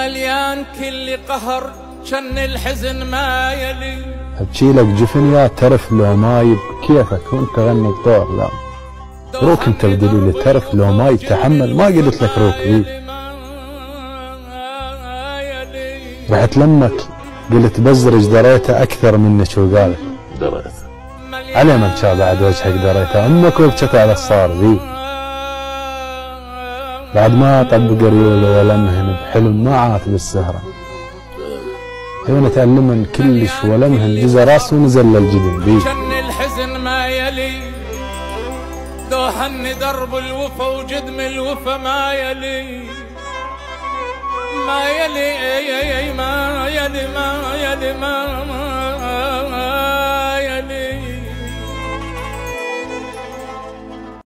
مليان كل قهر شن الحزن ما يلي. ابجيلك جفن يا ترف لو ماي بكيفك وانت غني بطور. لا روك انت بدليل ترف لو ماي تحمل، ما قلت لك روك ذي. رحت لمك قلت بزرج دريته اكثر منك وقالك دريته على من شاء بعد وجهك دريته امك وبكت على الصار ذي. بعد ما طبق ريوله ولا مهن بحلم ما عات بالسهره. هنا تعلمن كلش ولا مهن جزا راسه ونزل للجبل ذي. شن الحزن ما يلي دوحني درب الوفا وجدم الوفا ما يلي. ما يلي ما يلي ما يلي ما